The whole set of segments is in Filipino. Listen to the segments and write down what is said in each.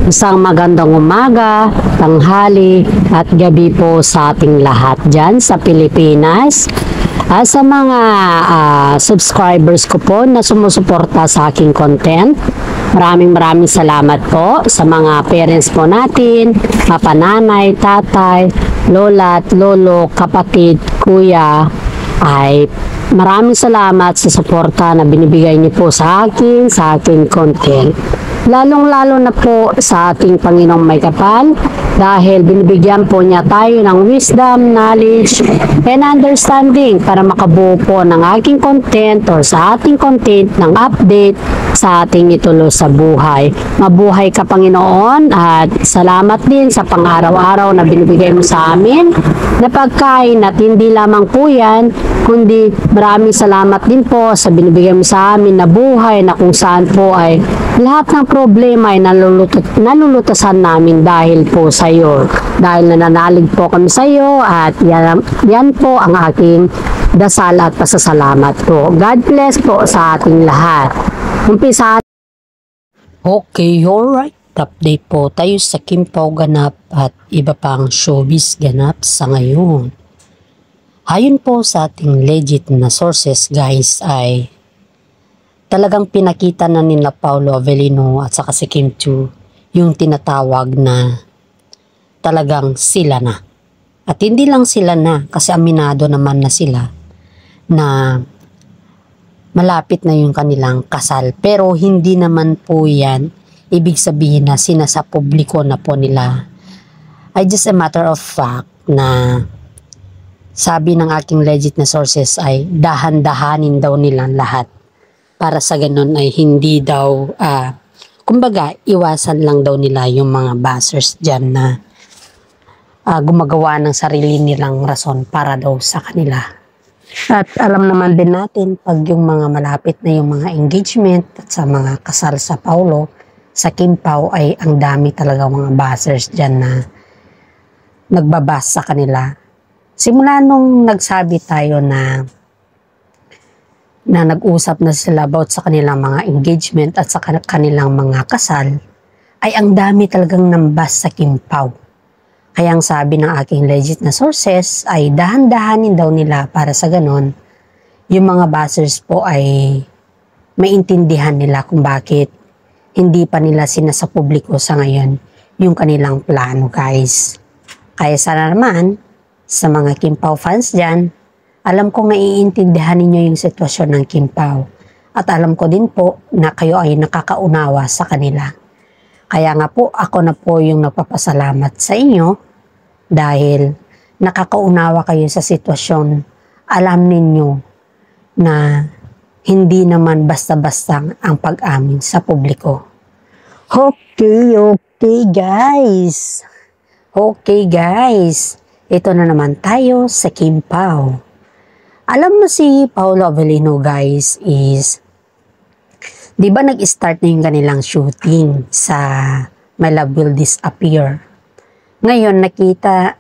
Isang magandang umaga, tanghali at gabi po sa ating lahat dyan sa Pilipinas. Sa mga subscribers ko po na sumusuporta sa aking content, maraming salamat po sa mga parents po natin, papananay, tatay, lola at lolo, kapatid, kuya, ay maraming salamat sa suporta na binibigay niyo po sa aking content. Lalong-lalo na po sa ating Panginoong may kapal dahil binibigyan po niya tayo ng wisdom, knowledge, and understanding para makabuo po ng aking content or sa ating content ng update sa ating ituloy sa buhay. Mabuhay ka, Panginoon, at salamat din sa pang-araw-araw na binibigay mo sa amin na pagkain at hindi lamang po yan, kundi maraming salamat din po sa binibigay mo sa amin na buhay na kung saan po ay lahat ng problema ay nalulutasan namin dahil po sa iyo. Dahil nananalig po kami sa iyo at yan po ang aking dasal at pasasalamat po. God bless po sa ating lahat. Umpisa. Okay, alright. Update po tayo sa Kim Pao ganap at iba pang showbiz ganap sa ngayon. Ayon po sa ating legit na sources guys ay talagang pinakita na nila Paolo Avellino at saka si Kim Chiu yung tinatawag na talagang sila na. At hindi lang sila na kasi aminado naman na sila na malapit na yung kanilang kasal. Pero hindi naman po yan ibig sabihin na sinasa publiko na po nila. Ay just a matter of fact na sabi ng aking legit na sources ay dahan-dahanin daw nila lahat. Para sa ganun ay hindi daw, kumbaga, iwasan lang daw nila yung mga bashers dyan na gumagawa ng sarili nilang rason para daw sa kanila. At alam naman din natin, pag yung mga malapit na yung mga engagement at sa mga kasal sa Paolo, sa Kim Pao ay ang dami talaga mga bashers dyan na nagbabas sa kanila. Simula nung nagsabi tayo na nag-usap na sila about sa kanilang mga engagement at sa kanilang mga kasal, ay ang dami talagang nambas sa Kim Pao. Kaya ang sabi ng aking legit na sources ay dahan-dahanin daw nila para sa ganon, yung mga bashers po ay maintindihan nila kung bakit hindi pa nila sinasa publiko sa ngayon yung kanilang plano guys. Kaya sana naman sa mga Kim Pao fans dyan, alam ko naiintindihan ninyo yung sitwasyon ng Kim Pao. At alam ko din po na kayo ay nakakaunawa sa kanila. Kaya nga po ako na po yung nagpapasalamat sa inyo dahil nakakaunawa kayo sa sitwasyon. Alam ninyo na hindi naman basta-basta ang pag-amin sa publiko. Okay guys. Okay guys. Ito na naman tayo sa Kim Pao. Alam mo si Paolo Avellino guys is, di ba nag-start na yung kanilang shooting sa My Love Will Disappear. Ngayon nakita,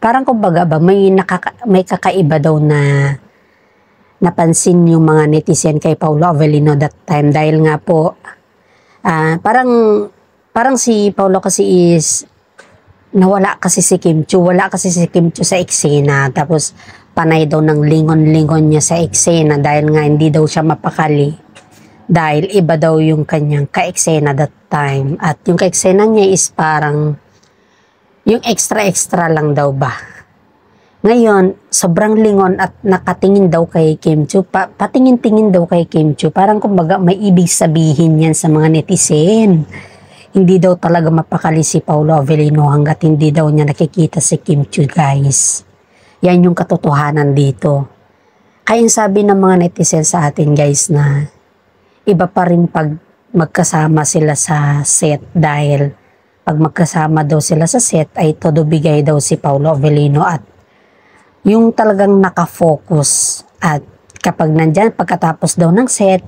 parang kumbaga ba, may kakaiba daw na napansin yung mga netizen kay Paolo Avellino that time dahil nga po, parang si Paolo kasi is, nawala kasi si Kim Chiu. Wala kasi si Kim Chiu sa eksena. Tapos panay daw ng lingon-lingon niya sa eksena dahil nga hindi daw siya mapakali. Dahil iba daw yung kanyang ka-eksena that time. At yung ka-eksena niya is parang yung extra-extra lang daw ba. Ngayon, sobrang lingon at nakatingin daw kay Kim Chiu. Patingin-tingin daw kay Kim Chiu. Parang kumbaga may ibig sabihin yan sa mga netizen. Hindi daw talaga mapakali si Paolo Avellino hanggat hindi daw niya nakikita si Kim Chiu guys. Yan yung katotohanan dito. Kaya sabi ng mga netizen sa atin guys na iba pa rin pag magkasama sila sa set dahil pag magkasama daw sila sa set ay todo bigay daw si Paolo Avellino at yung talagang nakafocus at kapag nandyan pagkatapos daw ng set,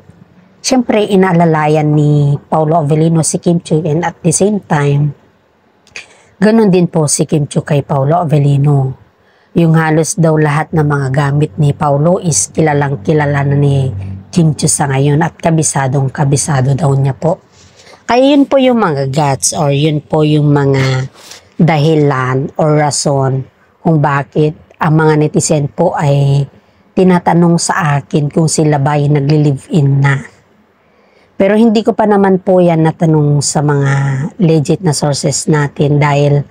siyempre, inaalalayan ni Paolo Avellino si Kim Chiu and at the same time, ganun din po si Kim Chiu kay Paolo Avellino. Yung halos daw lahat ng mga gamit ni Paolo is kilalang kilala na ni Kim Chiu sa ngayon at kabisado daw niya po. Kaya yun po yung mga guts or yun po yung mga dahilan or rason kung bakit ang mga netizen po ay tinatanong sa akin kung sila ba ay nagli-live-in na. Pero hindi ko pa naman po yan natanong sa mga legit na sources natin dahil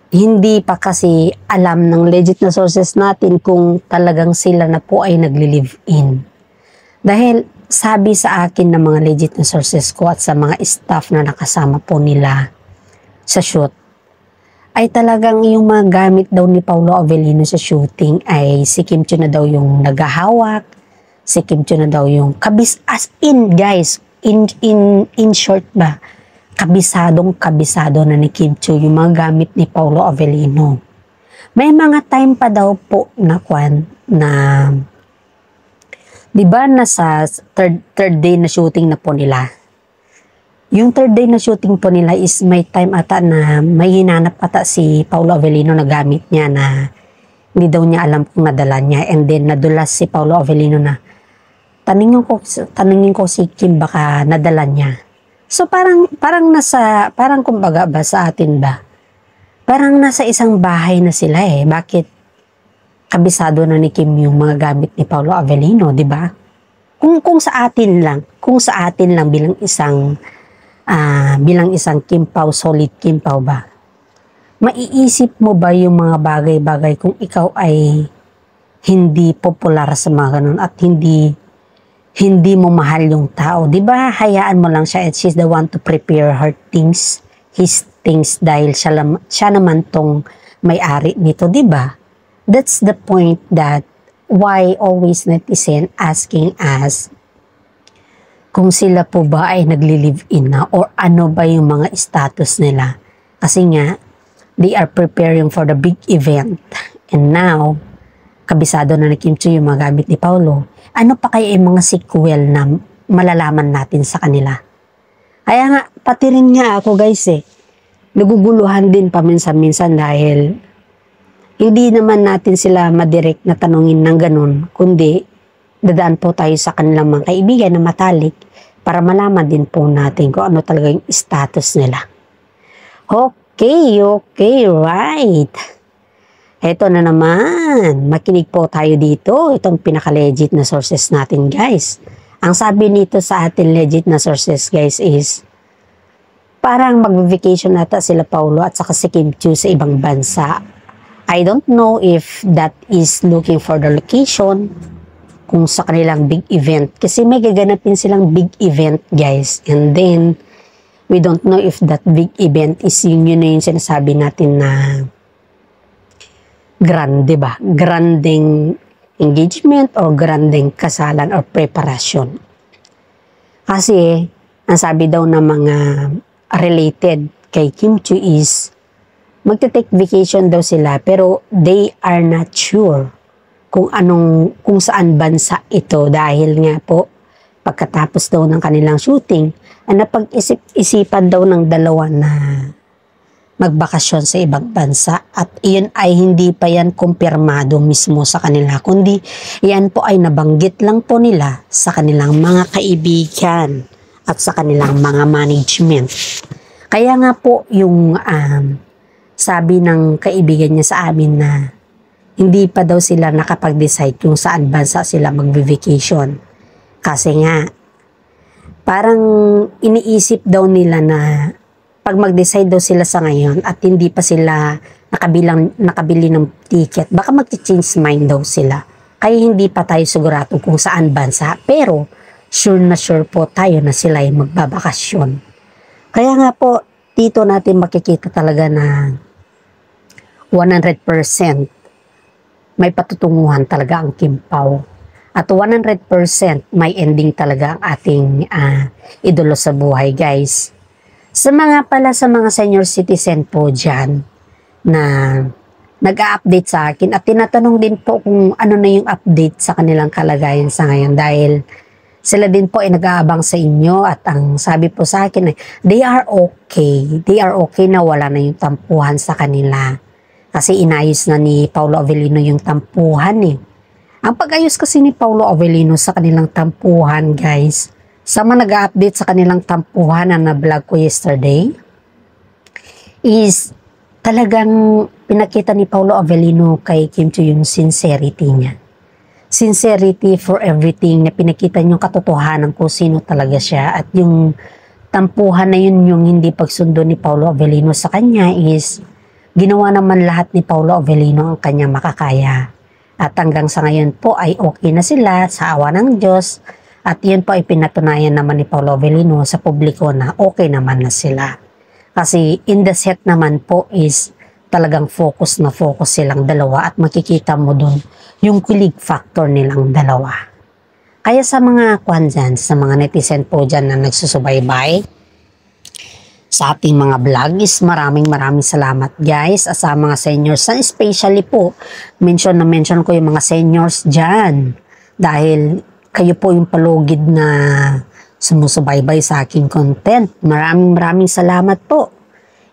hindi pa kasi alam ng legit na sources natin kung talagang sila na po ay nagli-live-in. Dahil sabi sa akin ng mga legit na sources ko at sa mga staff na nakasama po nila sa shoot, ay talagang yung mga gamit daw ni Paulo Avellino sa shooting ay si Kim Chiu na daw yung naghahawak, si Kim Chiu na daw yung as in guys, in short ba, kabisado na ni Kim Chiu yung mga gamit ni Paulo Avellino. May mga time pa daw po na di ba nasa third day na shooting na po nila. Yung third day na shooting po nila is may time ata na may hinanap ata si Paulo Avellino na gamit niya na hindi daw niya alam kung nadala niya, and then nadulas si Paulo Avellino na tanungin ko si Kim baka nadala niya. So parang kumbaga ba sa atin ba? Parang nasa isang bahay na sila eh. Bakit kabisado na ni Kim yung mga gamit ni Paulo Avellino, di ba? Kung sa atin lang bilang isang Kim Pao, solid Kim Pao ba? Maiisip mo ba yung mga bagay-bagay kung ikaw ay hindi popular sa mga ganun at hindi mo mahal yung tao? Di ba hayaan mo lang siya at she's the one to prepare his things dahil siya naman tong may-ari nito, di ba? That's the point that why always netizen asking us kung sila po ba ay nagli-live-in na or ano ba yung mga status nila. Kasi nga, they are preparing for the big event. And now, kabisado na ni Kim Chiu yung mga gamit ni Paulo. Ano pa kaya yung mga sequel na malalaman natin sa kanila? Kaya nga, pati rin nga ako guys naguguluhan din paminsan-minsan dahil hindi naman natin sila madirect na tanungin ng ganun, kundi dadaan po tayo sa kanilang mga kaibigan na matalik para malaman din po natin kung ano talaga yung status nila. Okay, right. Ito na naman, makinig po tayo dito. Itong pinaka-legit na sources natin guys. Ang sabi nito sa atin legit na sources guys is, parang mag-vacation nata sila Paulo at saka si Kim Chiu sa ibang bansa. I don't know if that is looking for the location, kung sa kanilang big event. Kasi may gaganapin silang big event guys. And then, we don't know if that big event is yun na yung sinasabi natin na grande ba? Granding engagement or granding kasalan or preparation. Kasi, ang sabi daw ng mga related kay Kim Chiu is magte-take vacation daw sila pero they are not sure kung saan bansa ito dahil nga po pagkatapos daw ng kanilang shooting ay napag-isipan daw ng dalawa na magbakasyon sa ibang bansa at iyon ay hindi pa yan kumpirmado mismo sa kanila kundi yan po ay nabanggit lang po nila sa kanilang mga kaibigan at sa kanilang mga management. Kaya nga po yung sabi ng kaibigan niya sa amin na hindi pa daw sila nakapag-decide kung saan bansa sila mag-vacation. Kasi nga, parang iniisip daw nila na pag mag-decide daw sila sa ngayon at hindi pa sila nakabili ng ticket, baka mag-change mind daw sila. Kaya hindi pa tayo sigurado kung saan bansa. Pero, sure na sure po tayo na sila ay magbabakasyon. Kaya nga po, dito natin makikita talaga na 100% may patutunguhan talaga ang Kim Pao. At 100% may ending talaga ang ating idolo sa buhay, guys. Sa mga senior citizen po dyan na nag-a-update sa akin at tinatanong din po kung ano na yung update sa kanilang kalagayan sa ngayon dahil sila din po ay nag-aabang sa inyo at ang sabi po sa akin ay they are okay. They are okay na wala na yung tampuhan sa kanila. Kasi inayos na ni Paulo Avellino yung tampuhan eh. Ang pag-ayos kasi ni Paulo Avellino sa kanilang tampuhan guys, Sa mga nag-update sa kanilang tampuhan na vlog ko yesterday, is talagang pinakita ni Paolo Avellino kay Kim Chiu yung sincerity niya. Sincerity for everything, na pinakita niyo katotohanan kung sino talaga siya, at yung tampuhan na yun, yung hindi pagsundo ni Paolo Avellino sa kanya, is ginawa naman lahat ni Paolo Avellino ang kanya makakaya. At hanggang sa ngayon po ay okay na sila sa awa ng Diyos, at yun po ay pinatunayan naman ni Paolo Avellino sa publiko na okay naman na sila. Kasi in the set naman po is talagang focus na focus silang dalawa, at makikita mo dun yung kilig factor nilang dalawa. Kaya sa mga kwan dyan, sa mga netizen po dyan na nagsusubaybay sa ating mga vlog, is maraming salamat guys. At sa mga seniors, especially po, mention ko yung mga seniors dyan. Dahil kayo po yung palugid na sumusubaybay sa aking content. Maraming salamat po.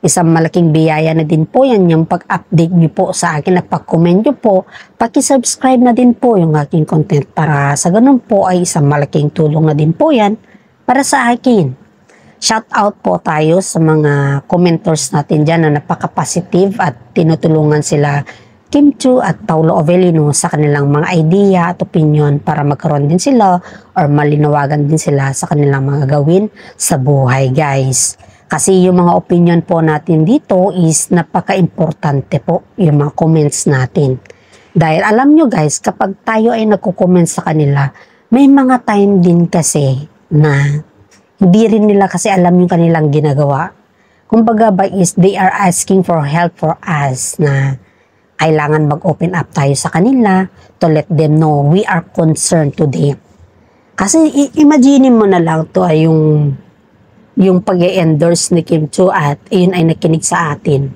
Isang malaking biyaya na din po yan, yung pag-update nyo po sa akin at pag-comment nyo po, paki-subscribe na din po yung aking content, para sa ganun po ay isang malaking tulong na din po yan para sa akin. Shout out po tayo sa mga commenters natin dyan na napaka-positive at tinutulungan sila Kim Chiu at Paolo Avellino sa kanilang mga idea at opinion para magkaroon din sila or malinawagan din sila sa kanilang mga gawin sa buhay guys. Kasi yung mga opinion po natin dito is napaka-importante po yung mga comments natin. Dahil alam nyo guys, kapag tayo ay nagko-comment sa kanila, may mga time din kasi na hindi rin nila kasi alam yung kanilang ginagawa. Kumbaga ba is they are asking for help for us na kailangan mag-open up tayo sa kanila to let them know we are concerned to them. Kasi imagine mo na lang to ay yung pag-endorse ni Kim Chiu at yun ay nakinig sa atin.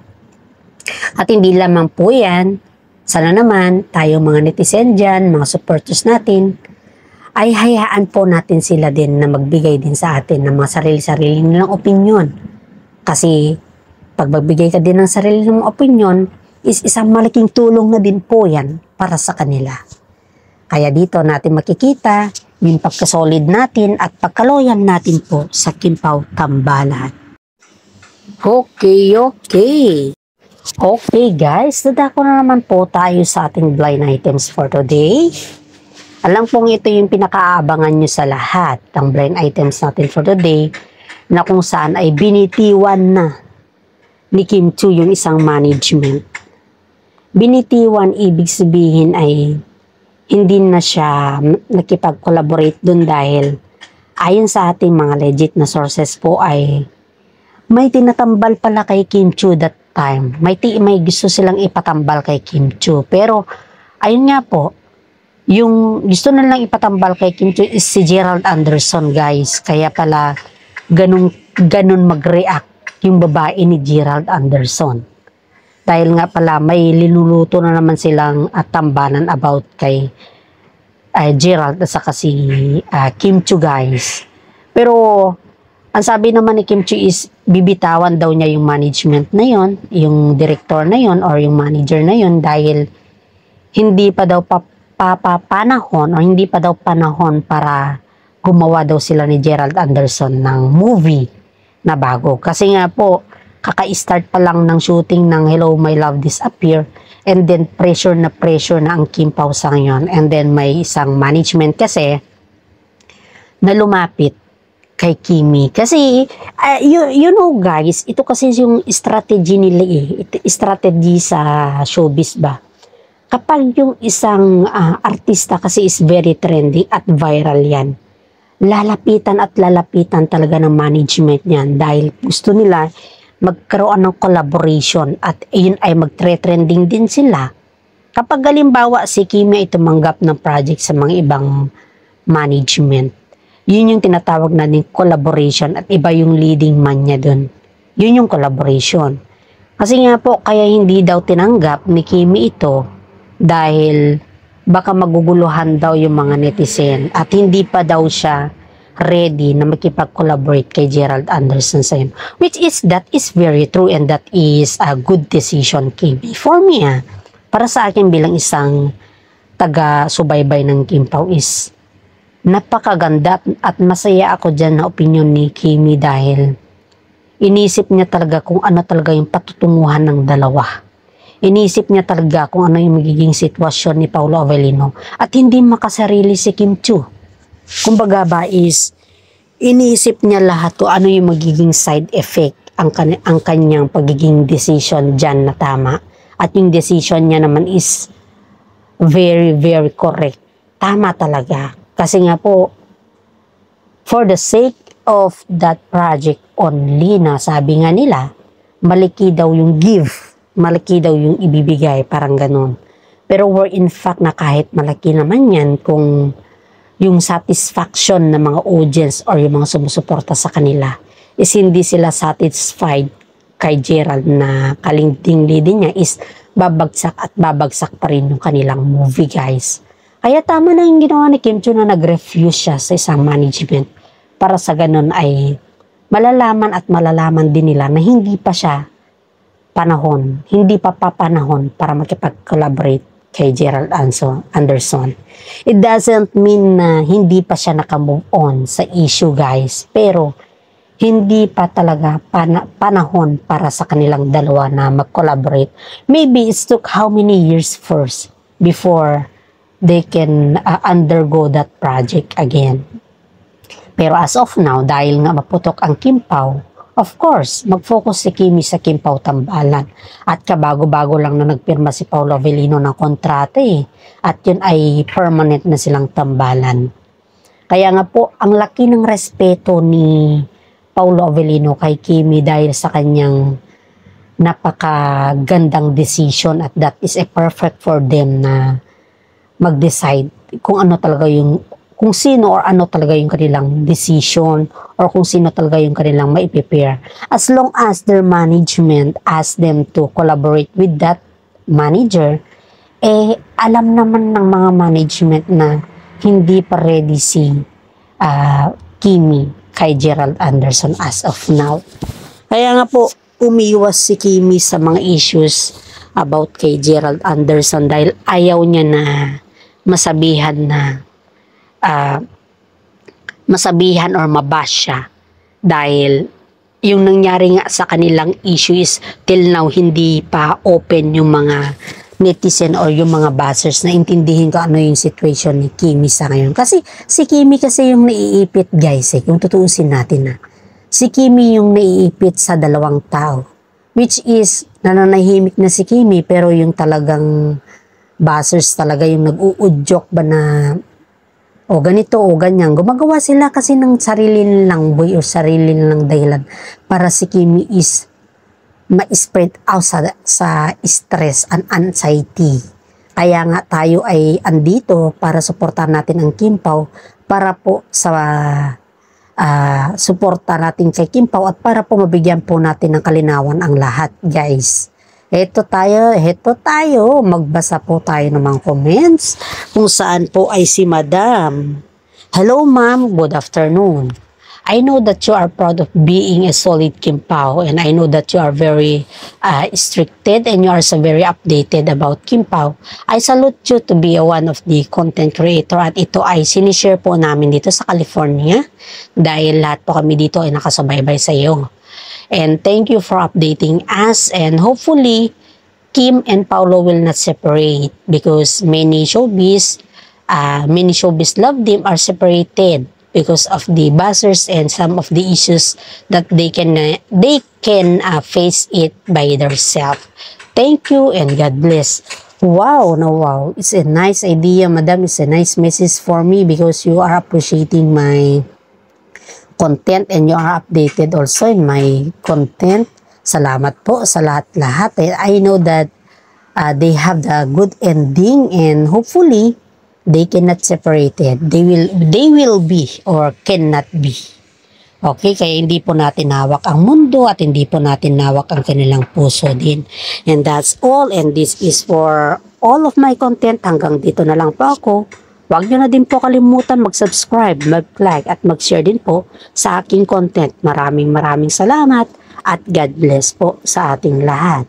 At hindi lamang po yan, sana naman tayo mga netizen dyan, mga supporters natin, ay hayaan po natin sila din na magbigay din sa atin ng mga sarili-sarili nilang opinion. Kasi pag magbigay ka din ng sarili nilang opinion, is isang malaking tulong na din po yan para sa kanila. Kaya dito natin makikita yung pagkasolid natin at pagkaloyan natin po sa Kim Pao Tambalan. Okay guys, dadako na naman po tayo sa ating blind items for today. Alam pong ito yung pinakaabangan nyo sa lahat ng blind items natin for today, na kung saan ay binitiwan na ni Kim Chiu yung isang management. Binitiwan, ibig sabihin ay hindi na siya nakipag-collaborate dun, dahil ayon sa ating mga legit na sources po ay may tinatambal pala kay Kim Chiu that time. May gusto silang ipatambal kay Kim Chiu. Pero ayun nga po, yung gusto nilang ipatambal kay Kim Chiu is si Gerald Anderson guys. Kaya pala ganun mag-react yung babae ni Gerald Anderson. Dahil nga pala may linuluto na naman silang tambanan about kay Gerald at saka si Kim Chiu guys. Pero ang sabi naman ni Kim Chiu is bibitawan daw niya yung management na yon, yung director na yon or yung manager na yon, dahil hindi pa daw panahon o hindi pa daw panahon para gumawa daw sila ni Gerald Anderson ng movie na bago. Kasi nga po, kaka-start pa lang ng shooting ng Hello My Love Disappear, and then pressure na ang Kim Pao sa ngayon, and then may isang management kasi na lumapit kay Kimi. Kasi you know guys, ito kasi yung strategy nila strategy sa showbiz ba. Kapag yung isang artista kasi is very trending at viral yan, lalapitan talaga ng management niyan, dahil gusto nila magkaroon ng collaboration at yun ay magtre-trending din sila. Kapag halimbawa si Kimi ay tumanggap ng project sa mga ibang management, yun yung tinatawag natin collaboration, at iba yung leading man niya dun. Yun yung collaboration. Kasi nga po, kaya hindi daw tinanggap ni Kimi ito dahil baka maguguluhan daw yung mga netizen at hindi pa daw siya ready na makipag-collaborate kay Gerald Anderson sa yun. Which is, that is very true, and that is a good decision, Kimi. For me, para sa akin bilang isang taga-subaybay ng Kim Pao is Napakaganda at masaya ako dyan na opinion ni Kimi dahil inisip niya talaga kung ano talaga yung patutunguhan ng dalawa. Inisip niya talaga kung ano yung magiging sitwasyon ni Paolo Avellino at hindi makasarili si Kim Chiu. Kumbaga ba is iniisip niya lahat kung ano yung magiging side effect ang kanyang pagiging decision dyan na tama. At yung decision niya naman is very, very correct. Tama talaga. Kasi nga po, for the sake of that project only na sabi nga nila, malaki daw yung give, malaki daw yung ibibigay, parang ganun. Pero were in fact na kahit malaki naman yan kung yung satisfaction ng mga audience or yung mga sumusuporta sa kanila is hindi sila satisfied kay Gerald na kalingding lead niya is babagsak at babagsak pa rin yung kanilang movie, guys. Kaya tama na yung ginawa ni Kim Chiu na nag-refuse siya sa isang management para sa ganun ay malalaman at malalaman din nila na hindi pa siya panahon, hindi pa papanahon para makipag-collaborate kay Gerald Anderson. It doesn't mean na hindi pa siya nakamove on sa issue, guys, pero hindi pa talaga panahon para sa kanilang dalawa na mag-collaborate. Maybe it took how many years first before they can undergo that project again. Pero as of now, dahil nga maputok ang Kim Pao, of course, mag-focus si Kimi sa Kim Pao Tambalan. At kabago-bago lang na nagpirma si Paolo Avellino ng kontrata At yun ay permanent na silang tambalan. Kaya nga po, ang laki ng respeto ni Paolo Avellino kay Kimi dahil sa kanyang napakagandang decision at that is a perfect for them na mag-decide kung ano talaga yung, kung sino or ano talaga yung kanilang decision or kung sino talaga yung kanilang mai-prepare. As long as their management asks them to collaborate with that manager, alam naman ng mga management na hindi pa ready si Kimi kay Gerald Anderson as of now. Kaya nga po, umiwas si Kimi sa mga issues about kay Gerald Anderson dahil ayaw niya na masabihan na masabihan or mabash siya dahil yung nangyari nga sa kanilang issue is till now hindi pa open yung mga netizen or yung mga bashers na intindihin ko ano yung situation ni Kimi sa ngayon. Kasi si Kimi kasi yung naiipit, guys, kung tutuusin natin na. Si Kimi yung naiipit sa dalawang tao. Which is, nananahimik na si Kimi pero yung talagang bashers talaga yung nag-uudyok ba na o ganito o ganyan. Gumagawa sila kasi ng sarili nilang boy o sarili nilang dahilan para si Kimi is ma-spread out sa stress and anxiety. Kaya nga tayo ay andito para suportahan natin ang Kim Pao para po sa suporta natin kay Kim Pao at para po mabigyan po natin ng kalinawan ang lahat, guys. Heto tayo, magbasa po tayo ng mga comments kung saan po ay si Madam. Hello ma'am, good afternoon. I know that you are proud of being a solid Kim Pao and I know that you are very restricted and you are so very updated about Kim Pao. I salute you to be one of the content creator at ito ay sinishare po namin dito sa California dahil lahat po kami dito ay nakasubaybay sa iyo. And thank you for updating us and hopefully Kim and Paolo will not separate because many showbiz love team are separated because of the buzzers and some of the issues that they can face it by themselves. Thank you and God bless. Wow, wow, it's a nice idea, madam. It's a nice message for me because you are appreciating my content and you are updated also in my content. Salamat po sa lahat-lahat. I know that they have the good ending and hopefully they cannot separate it. They will be or cannot be. Okay, kaya hindi po natin hawak ang mundo at hindi po natin hawak ang kanilang puso din. And that's all, and this is for all of my content. Hanggang dito na lang po ako. Huwag nyo na din po kalimutan mag-subscribe, mag-like at mag-share din po sa aking content. Maraming salamat at God bless po sa ating lahat.